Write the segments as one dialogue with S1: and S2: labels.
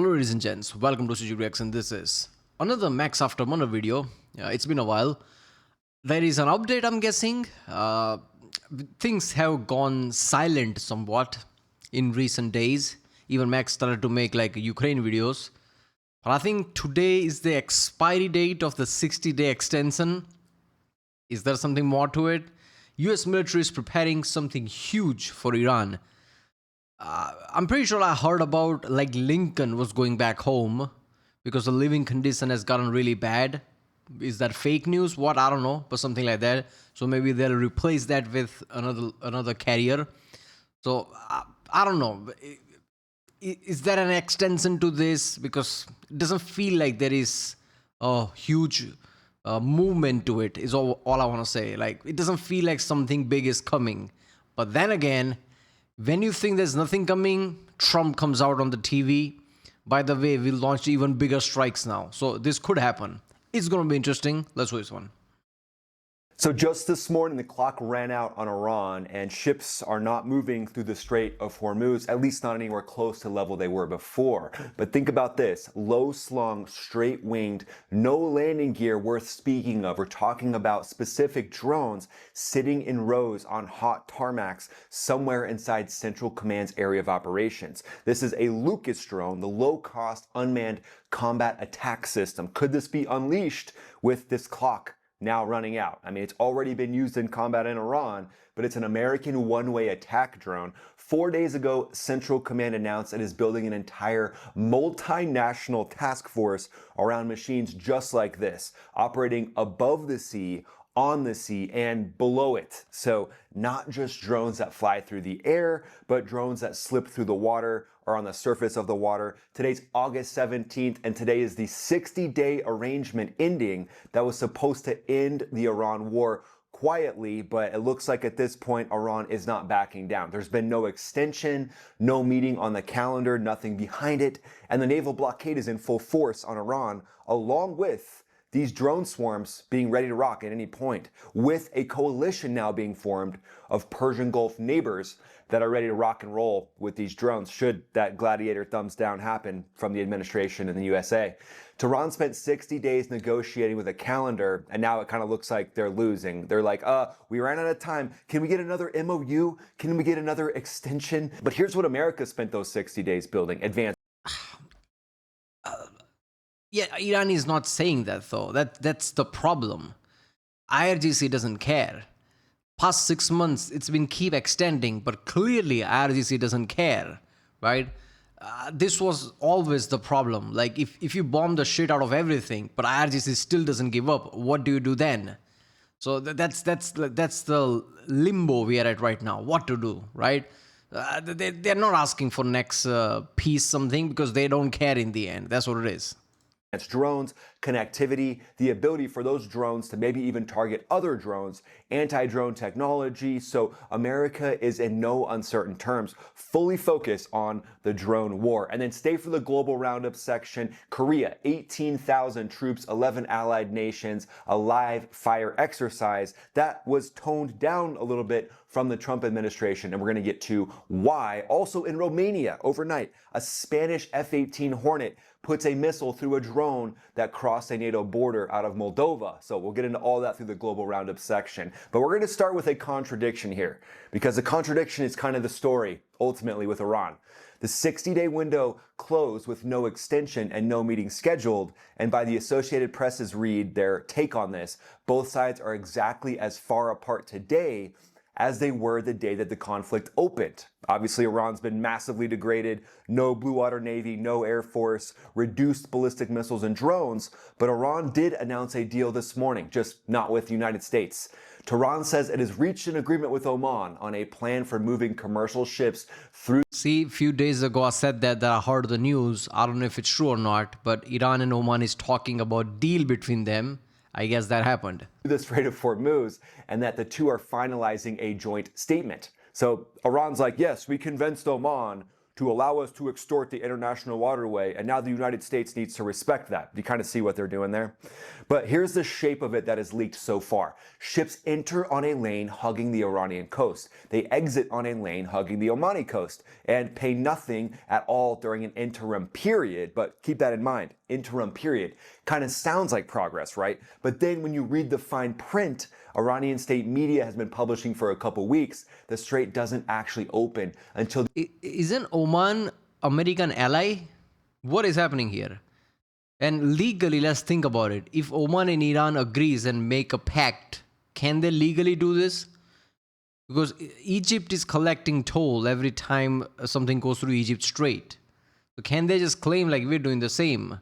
S1: Hello ladies and gents, welcome to CG and this is another Max After Mana video. It's been a while. There is an update, I'm guessing. Things have gone silent somewhat in recent days. Even Max started to make like Ukraine videos. But I think today is the expiry date of the 60-day extension. Is there something more to it? US military is preparing something huge for Iran. I'm pretty sure I heard about like Lincoln was going back home because the living condition has gotten really bad. Is that fake news? What? I don't know, but something like that. So maybe they'll replace that with another carrier. So I don't know. Is there an extension to this? Because it doesn't feel like there is a huge movement to it. Is all I want to say. Like it doesn't feel like something big is coming. But then again, when you think there's nothing coming, Trump comes out on the TV. By the way, we'll launch even bigger strikes now. So this could happen. It's going to be interesting. Let's watch this one.
S2: So just this morning, the clock ran out on Iran, and ships are not moving through the Strait of Hormuz, at least not anywhere close to the level they were before. But think about this: low-slung, straight-winged, no landing gear worth speaking of. We're talking about specific drones sitting in rows on hot tarmacs somewhere inside Central Command's area of operations. This is a Lucas drone, the low-cost unmanned combat attack system. Could this be unleashed with this clock now running out? I mean, it's already been used in combat in Iran, but it's an American one-way attack drone. 4 days ago, Central Command announced it is building an entire multinational task force around machines just like this, operating above the sea, on the sea, and below it. So not just drones that fly through the air, but drones that slip through the water or on the surface of the water. Today's August 17th, and today is the 60-day arrangement ending that was supposed to end the Iran war quietly, but it looks like at this point Iran is not backing down. There's been no extension, no meeting on the calendar, nothing behind it, and the naval blockade is in full force on Iran, along with these drone swarms being ready to rock at any point, with a coalition now being formed of Persian Gulf neighbors that are ready to rock and roll with these drones should that gladiator thumbs down happen from the administration in the USA. Tehran spent 60 days negotiating with a calendar, and now it kind of looks like they're losing. They're like, we ran out of time. Can we get another MOU? Can we get another extension? But here's what America spent those 60 days building: advanced.
S1: Yeah, Iran is not saying that though. That's the problem. IRGC doesn't care. Past 6 months, it's been keep extending, but clearly IRGC doesn't care, right? This was always the problem. Like if you bomb the shit out of everything, but IRGC still doesn't give up, what do you do then? So that's the limbo we are at right now. What to do, right? They're not asking for next piece something because they don't care in the end. That's what it is.
S2: It's drones, connectivity, the ability for those drones to maybe even target other drones, anti-drone technology. So America is in no uncertain terms fully focused on the drone war. And then stay for the global roundup section. Korea, 18,000 troops, 11 allied nations, a live fire exercise that was toned down a little bit from the Trump administration, and we're going to get to why. Also in Romania, overnight, a Spanish F-18 Hornet puts a missile through a drone that crossed a NATO border out of Moldova. So we'll get into all that through the global roundup section. But we're going to start with a contradiction here, because the contradiction is kind of the story, ultimately, with Iran. The 60-day window closed with no extension and no meeting scheduled, and by the Associated Press's read, their take on this, both sides are exactly as far apart today as they were the day that the conflict opened. Obviously, Iran's been massively degraded, no blue water navy, no air force, reduced ballistic missiles and drones, but Iran did announce a deal this morning, just not with the United States. Tehran says it has reached an agreement with Oman on a plan for moving commercial ships through.
S1: See, a few days ago I said that I heard the news. I don't know if it's true or not, but Iran and Oman is talking about deal between them. I guess that happened.
S2: The Strait of Hormuz, and that the two are finalizing a joint statement. So Iran's like, yes, we convinced Oman to allow us to extort the international waterway, and now the United States needs to respect that. You kind of see what they're doing there? But here's the shape of it that is leaked so far. Ships enter on a lane hugging the Iranian coast. They exit on a lane hugging the Omani coast and pay nothing at all during an interim period. But keep that in mind, interim period kind of sounds like progress, right? But then when you read the fine print, Iranian state media has been publishing for a couple weeks, the strait doesn't actually open until...
S1: Isn't Oman American ally? What is happening here? And legally, let's think about it. If Oman and Iran agrees and make a pact, can they legally do this? Because Egypt is collecting toll every time something goes through Egypt Strait. So can they just claim like we're doing the same?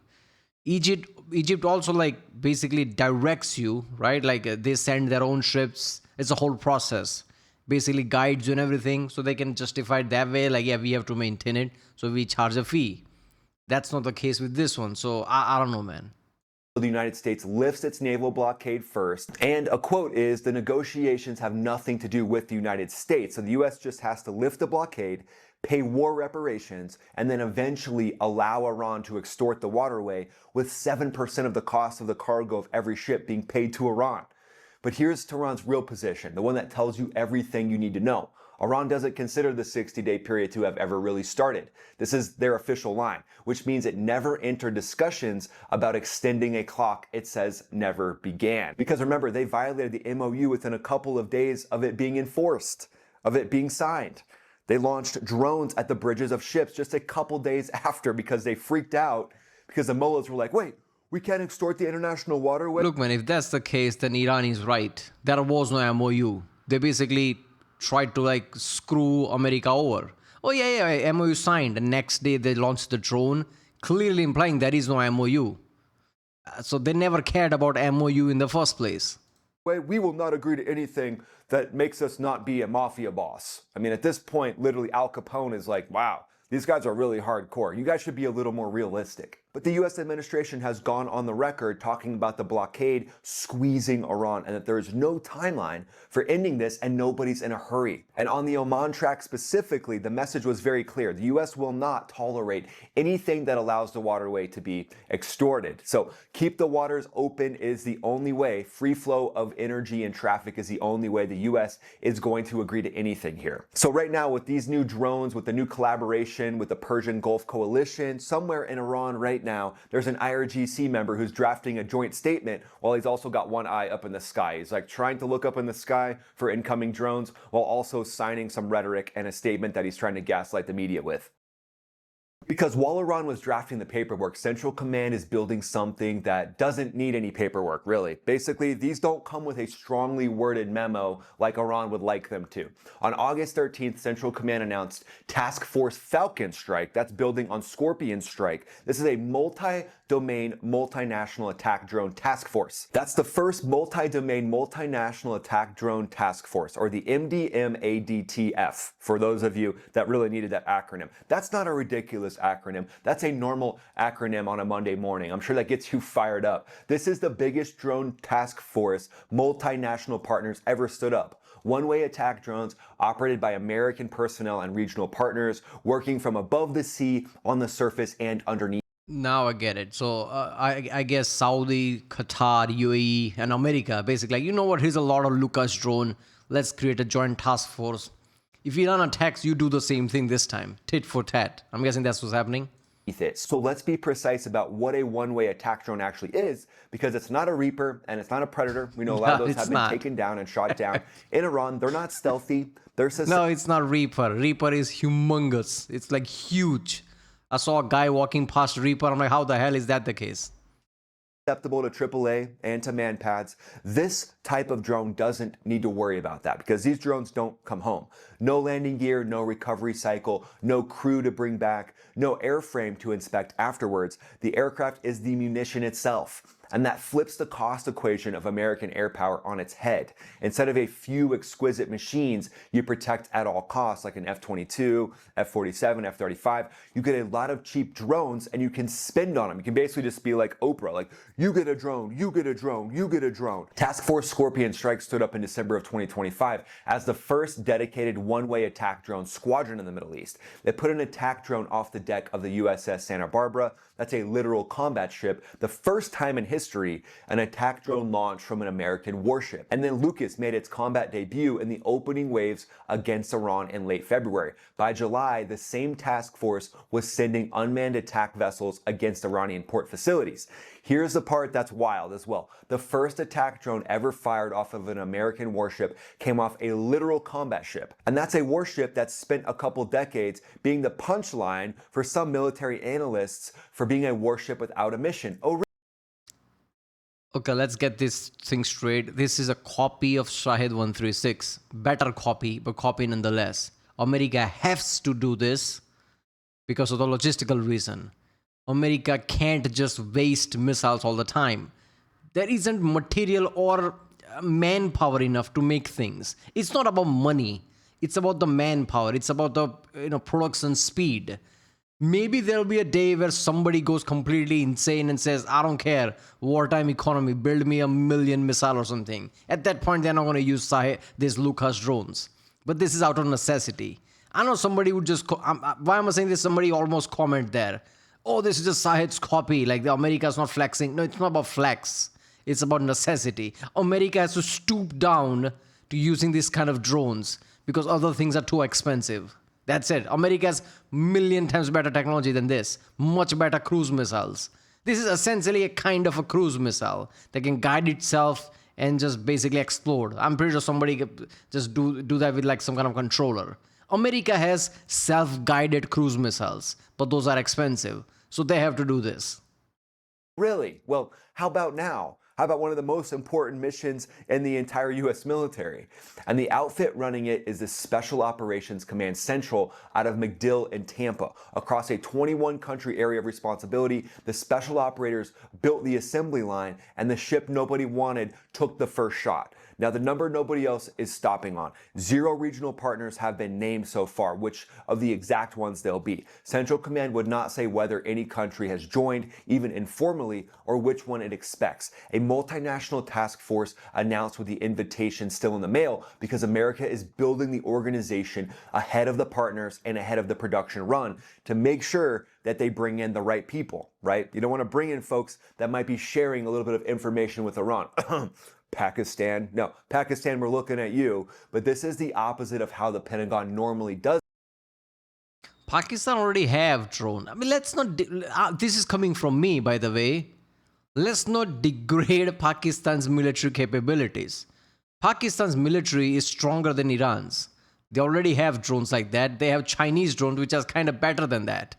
S1: Egypt also like basically directs you, right? Like they send their own ships. It's a whole process. Basically guides you and everything, so they can justify it that way. Like, yeah, we have to maintain it, so we charge a fee. That's not the case with this one. So I don't know, man.
S2: The United States lifts its naval blockade first, and a quote is, the negotiations have nothing to do with the United States. So the US just has to lift the blockade, pay war reparations, and then eventually allow Iran to extort the waterway, with 7% of the cost of the cargo of every ship being paid to Iran. But here's Tehran's real position, the one that tells you everything you need to know. Iran doesn't consider the 60-day period to have ever really started. This is their official line, which means it never entered discussions about extending a clock it says never began. Because remember, they violated the MOU within a couple of days of it being enforced, of it being signed. They launched drones at the bridges of ships just a couple days after because they freaked out because the mullahs were like, wait, we can't extort the international waterway?
S1: Look, man, if that's the case, then Iran is right. There was no MOU. They basically tried to like screw America over. Oh yeah, MOU signed. The next day they launched the drone, clearly implying there is no MOU. So they never cared about MOU in the first place.
S2: We will not agree to anything that makes us not be a mafia boss. I mean, at this point, literally Al Capone is like, wow, these guys are really hardcore. You guys should be a little more realistic. But the US administration has gone on the record talking about the blockade squeezing Iran and that there is no timeline for ending this and nobody's in a hurry. And on the Oman track specifically, the message was very clear. The US will not tolerate anything that allows the waterway to be extorted. So keep the waters open is the only way. Free flow of energy and traffic is the only way the US is going to agree to anything here. So right now with these new drones, with the new collaboration with the Persian Gulf Coalition, somewhere in Iran right now, there's an IRGC member who's drafting a joint statement while he's also got one eye up in the sky. He's like trying to look up in the sky for incoming drones while also signing some rhetoric and a statement that he's trying to gaslight the media with. Because while Iran was drafting the paperwork, Central Command is building something that doesn't need any paperwork, really. Basically, these don't come with a strongly worded memo like Iran would like them to. On August 13th, Central Command announced Task Force Falcon Strike. That's building on Scorpion Strike. This is a multi-domain, multinational attack drone task force. That's the first multi-domain, multinational attack drone task force, or the MDMADTF, for those of you that really needed that acronym. That's not a ridiculous acronym. That's a normal acronym on a Monday morning. I'm sure that gets you fired up. This is the biggest drone task force multinational partners ever stood up. One-way attack drones operated by American personnel and regional partners working from above the sea, on the surface, and underneath.
S1: Now I get it. So I guess Saudi, Qatar, UAE, and America basically, like, you know what, here's a lot of Lucas drone. Let's create a joint task force. If Iran attacks, you do the same thing this time. Tit for tat. I'm guessing that's what's happening.
S2: So let's be precise about what a one-way attack drone actually is, because it's not a Reaper and it's not a Predator. We know a lot of those have been taken down and shot down in Iran. They're not stealthy.
S1: No, it's not Reaper. Reaper is humongous. It's like huge. I saw a guy walking past Reaper. I'm like, how the hell is that the case?
S2: Susceptible to AAA and to man pads. This type of drone doesn't need to worry about that because these drones don't come home. No landing gear, no recovery cycle, no crew to bring back, no airframe to inspect afterwards. The aircraft is the munition itself. And that flips the cost equation of American air power on its head. Instead of a few exquisite machines you protect at all costs, like an F-22, F-47, F-35, you get a lot of cheap drones and you can spend on them. You can basically just be like Oprah, like, you get a drone, you get a drone, you get a drone. Task Force Scorpion Strike stood up in December of 2025 as the first dedicated one-way attack drone squadron in the Middle East. They put an attack drone off the deck of the USS Santa Barbara. That's a literal combat ship. The first time in history an attack drone launched from an American warship. And then Lucas made its combat debut in the opening waves against Iran in late February. By July, the same task force was sending unmanned attack vessels against Iranian port facilities. Here's the part that's wild as well. The first attack drone ever fired off of an American warship came off a literal combat ship. And that's a warship that's spent a couple decades being the punchline for some military analysts for being a warship without a mission. Oh,
S1: Okay, let's get this thing straight. This is a copy of Shahid 136. Better copy, but copy nonetheless. America has to do this because of the logistical reason. America can't just waste missiles all the time. There isn't material or manpower enough to make things. It's not about money. It's about the manpower. It's about the production speed. Maybe there'll be a day where somebody goes completely insane and says, I don't care, wartime economy, build me 1 million missile or something. At that point, they're not going to use these Lucas drones. But this is out of necessity. I know somebody would just, why am I saying this? Somebody almost comment there. Oh, this is just Sahid's copy, like the America's not flexing. No, it's not about flex. It's about necessity. America has to stoop down to using this kind of drones because other things are too expensive. That's it. America has 1,000,000 times better technology than this. Much better cruise missiles. This is essentially a kind of a cruise missile that can guide itself and just basically explode. I'm pretty sure somebody could just do that with like some kind of controller. America has self-guided cruise missiles, but those are expensive. So they have to do this.
S2: really? Well, how about now? How about one of the most important missions in the entire US military? And the outfit running it is the Special Operations Command Central out of MacDill in Tampa. Across a 21-country area of responsibility, the special operators built the assembly line, and the ship nobody wanted took the first shot. Now, the number nobody else is stopping on. 0 regional partners have been named so far, which of the exact ones they'll be. Central Command would not say whether any country has joined, even informally, or which one it expects. A multinational task force announced with the invitation still in the mail because America is building the organization ahead of the partners and ahead of the production run to make sure that they bring in the right people, right? You don't want to bring in folks that might be sharing a little bit of information with Iran. Pakistan. No, Pakistan, we're looking at you. But this is the opposite of how the Pentagon normally does.
S1: Pakistan already have drone. I mean, let's not. This is coming from me, by the way. Let's not degrade Pakistan's military capabilities. Pakistan's military is stronger than Iran's. They already have drones like that. They have Chinese drones, which are kind of better than that,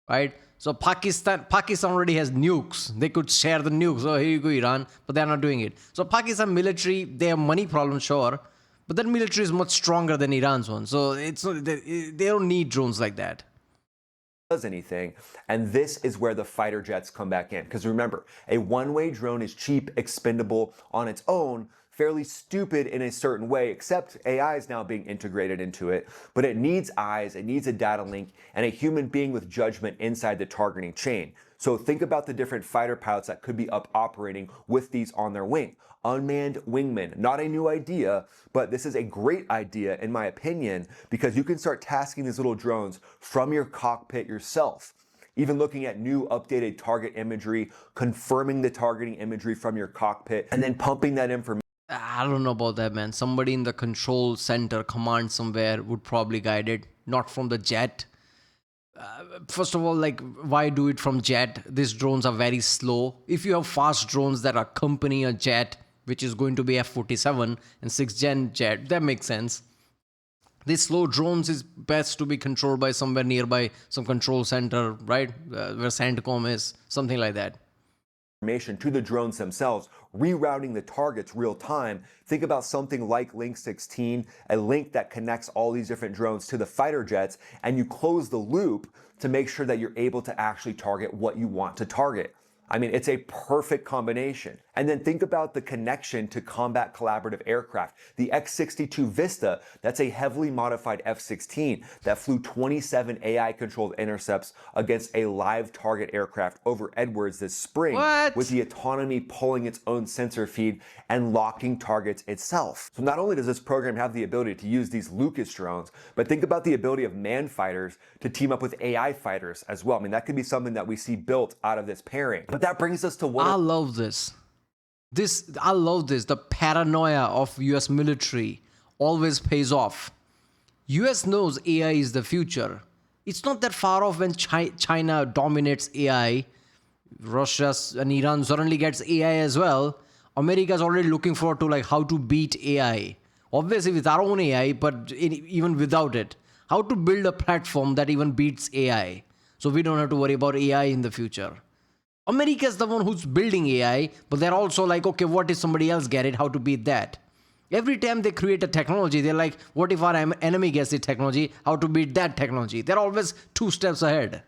S1: right? So Pakistan already has nukes. They could share the nukes. Oh, here you go, Iran. But they're not doing it. So Pakistan military, they have money problems, sure. But their military is much stronger than Iran's one. So it's not, they don't need drones like that.
S2: Does anything, and this is where the fighter jets come back in. Because remember, a one-way drone is cheap, expendable on its own, fairly stupid in a certain way, except AI is now being integrated into it, but it needs eyes, it needs a data link, and a human being with judgment inside the targeting chain. So think about the different fighter pilots that could be up operating with these on their wing. Unmanned wingmen, not a new idea, but this is a great idea in my opinion, because you can start tasking these little drones from your cockpit yourself. Even looking at new updated target imagery, confirming the targeting imagery from your cockpit, and then pumping that information.
S1: I don't know about that, man. Somebody in the control center, command somewhere would probably guide it, not from the jet. First of all, like, why do it from jet? These drones are very slow. If you have fast drones that accompany a jet, which is going to be F-47 and 6th gen jet, that makes sense. These slow drones is best to be controlled by somewhere nearby, some control center, right? Where CENTCOM is, something like that.
S2: To the drones themselves, rerouting the targets real time. Think about something like Link 16, a link that connects all these different drones to the fighter jets, and you close the loop to make sure that you're able to actually target what you want to target. I mean, it's a perfect combination. And then think about the connection to combat collaborative aircraft. The X-62 Vista, that's a heavily modified F-16 that flew 27 AI-controlled intercepts against a live target aircraft over Edwards this spring,
S1: What?
S2: with the autonomy pulling its own sensor feed and locking targets itself. So not only does this program have the ability to use these Lucas drones, but think about the ability of manned fighters to team up with AI fighters as well. I mean, that could be something that we see built out of this pairing. But that brings us to what
S1: I love this. I love this. The paranoia of US military always pays off. US knows AI is the future. It's not that far off when China dominates AI. Russia and Iran suddenly gets AI as well. America's already looking forward to like how to beat AI. Obviously with our own AI, but even without it. How to build a platform that even beats AI. So we don't have to worry about AI in the future. America's the one who's building AI, but they're also like, okay, what if somebody else get it? How to beat that? Every time they create a technology, they're like, what if our enemy gets the technology? How to beat that technology? They're always 2 steps ahead.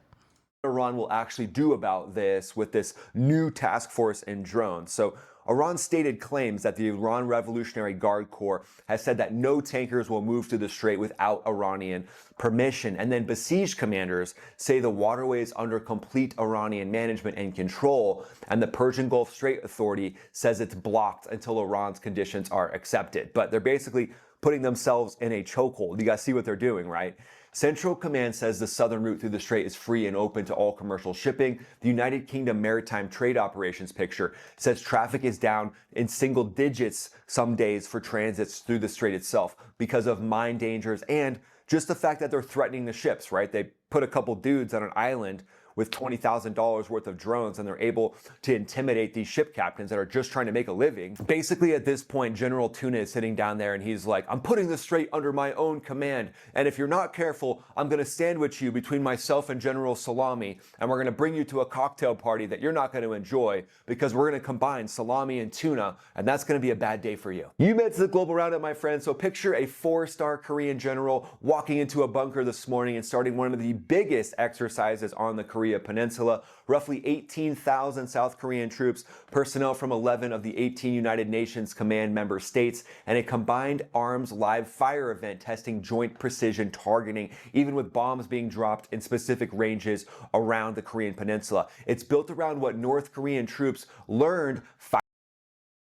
S2: Iran will actually do about this with this new task force in drones. So Iran's stated claims that the Iran Revolutionary Guard Corps has said that no tankers will move to the strait without Iranian permission. And then besieged commanders say the waterway is under complete Iranian management and control. And the Persian Gulf Strait Authority says it's blocked until Iran's conditions are accepted. But they're basically putting themselves in a chokehold. You guys see what they're doing, right? Central Command says the southern route through the strait is free and open to all commercial shipping. The United Kingdom Maritime Trade Operations picture says traffic is down in single digits some days for transits through the strait itself because of mine dangers and just the fact that they're threatening the ships, right? They put a couple dudes on an island with $20,000 worth of drones, and they're able to intimidate these ship captains that are just trying to make a living. Basically, at this point, General Tuna is sitting down there and he's like, I'm putting the strait under my own command, and if you're not careful, I'm going to sandwich you between myself and General Salami, and we're going to bring you to a cocktail party that you're not going to enjoy because we're going to combine salami and tuna, and that's going to be a bad day for you. You made it to the Global Roundup, my friend, so picture a 4-star Korean general walking into a bunker this morning and starting one of the biggest exercises on the Korea Peninsula. Roughly 18,000 South Korean troops, personnel from 11 of the 18 United Nations command member states, and a combined arms live fire event testing joint precision targeting, even with bombs being dropped in specific ranges around the Korean Peninsula. It's built around what North Korean troops learned.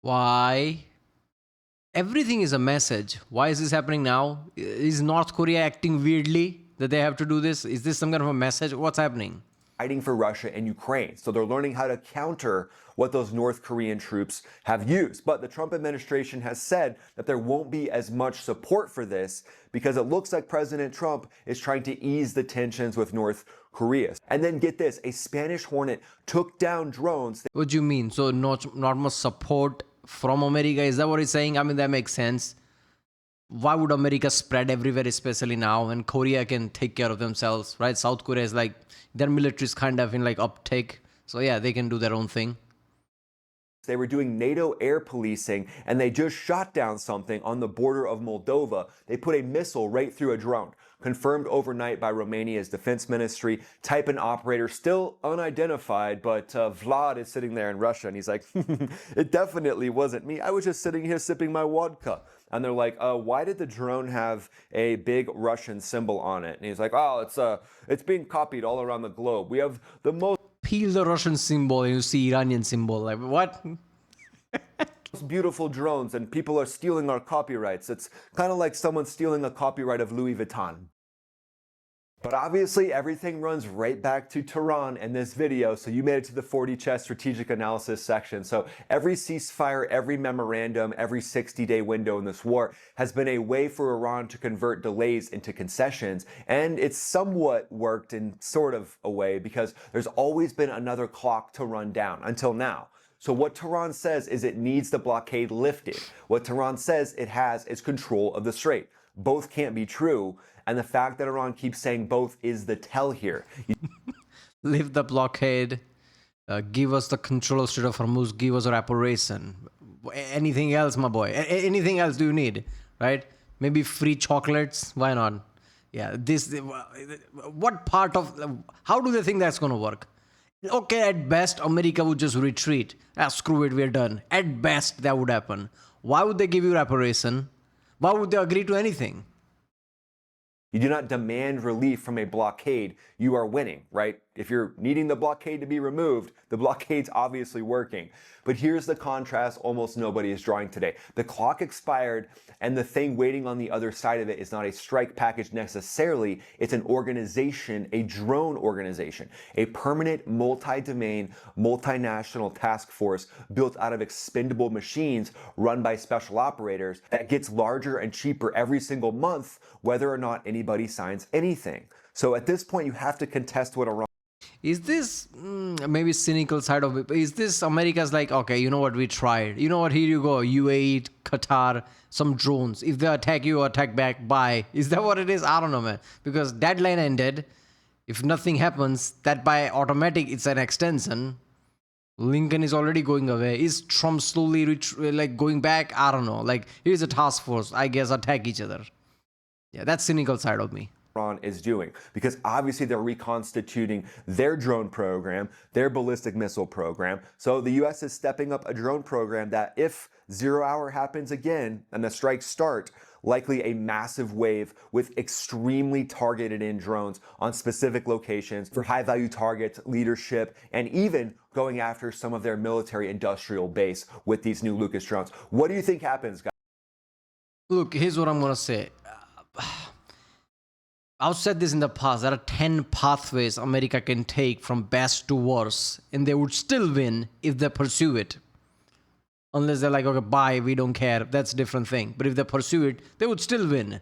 S1: Why? Everything is a message. Why is this happening now? Is North Korea acting weirdly that they have to do this? Is this some kind of a message? What's happening?
S2: Fighting for Russia and Ukraine. So they're learning how to counter what those North Korean troops have used. But the Trump administration has said that there won't be as much support for this because it looks like President Trump is trying to ease the tensions with North Korea. And then get this, a Spanish Hornet took down drones.
S1: What do you mean? So not much support from America? Is that what he's saying? I mean, that makes sense. Why would America spread everywhere, especially now, and Korea can take care of themselves, right? South Korea is like, their military is kind of in like uptake. So yeah, they can do their own thing.
S2: They were doing NATO air policing, and they just shot down something on the border of Moldova. They put a missile right through a drone. Confirmed overnight by Romania's defense ministry. Type and operator still unidentified, but Vlad is sitting there in Russia, and he's like, it definitely wasn't me. I was just sitting here sipping my vodka. And they're like, why did the drone have a big Russian symbol on it? And he's like, oh, it's being copied all around the globe. We have the most
S1: Peel the Russian symbol and you see Iranian symbol. Like, what?
S2: beautiful drones, and people are stealing our copyrights. It's kind of like someone stealing a copyright of Louis Vuitton. But obviously everything runs right back to Tehran in this video, so you made it to the 40 chess strategic analysis section. So every ceasefire, every memorandum, every 60-day window in this war has been a way for Iran to convert delays into concessions, and it's somewhat worked in sort of a way because there's always been another clock to run down until now. So what Tehran says is it needs the blockade lifted. What Tehran says it has is control of the strait. Both can't be true. And the fact that Iran keeps saying both is the tell here.
S1: Lift the blockade, give us the control of Strait of Hormuz, give us a reparation. Anything else, my boy? Anything else do you need, right? Maybe free chocolates? Why not? Yeah, what part of, how do they think that's going to work? Okay, at best, America would just retreat. Ah, screw it, we're done. At best, that would happen. Why would they give you reparation? Why would they agree to anything?
S2: You do not demand relief from a blockade, you are winning, right? If you're needing the blockade to be removed, the blockade's obviously working. But here's the contrast almost nobody is drawing today. The clock expired, and the thing waiting on the other side of it is not a strike package necessarily, it's an organization, a drone organization, a permanent multi-domain, multinational task force built out of expendable machines run by special operators that gets larger and cheaper every single month, whether or not anybody signs anything. So at this point, you have to contest what Iran.
S1: Is this maybe cynical side of it? Is this America's like, okay, you know what, we tried. You know what, here you go, UAE, Qatar, some drones. If they attack you, attack back, bye. Is that what it is? I don't know, man. Because deadline ended. If nothing happens, that by automatic, it's an extension. Lincoln is already going away. Is Trump slowly like going back? I don't know. Like, here's a task force, I guess, attack each other. Yeah, that's cynical side of me.
S2: Iran is doing, because obviously they're reconstituting their drone program, their ballistic missile program. So the US is stepping up a drone program that, if 0 hour happens again and the strikes start, likely a massive wave with extremely targeted in drones on specific locations for high value targets, leadership, and even going after some of their military industrial base with these new Lucas drones. What do you think happens, guys?
S1: Look, here's what I'm going to say. I've said this in the past. There are 10 pathways America can take from best to worse, and they would still win if they pursue it. Unless they're like, okay, bye, we don't care. That's a different thing. But if they pursue it, they would still win.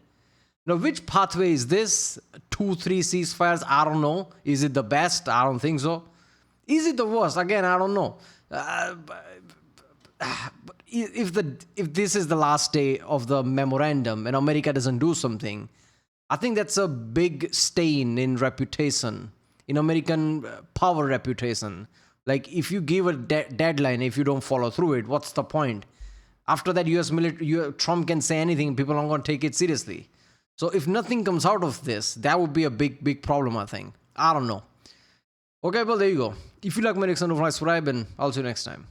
S1: Now, which pathway is this? 2-3 ceasefires? I don't know. Is it the best? I don't think so. Is it the worst? Again, I don't know. If this is the last day of the memorandum and America doesn't do something, I think that's a big stain in reputation, in American power reputation. Like, if you give a deadline, if you don't follow through it, what's the point? After that, US military, Trump can say anything, people aren't going to take it seriously. So if nothing comes out of this, that would be a big, big problem, I think. I don't know. Okay, well, there you go. If you like my reaction, don't forget to subscribe, and I'll see you next time.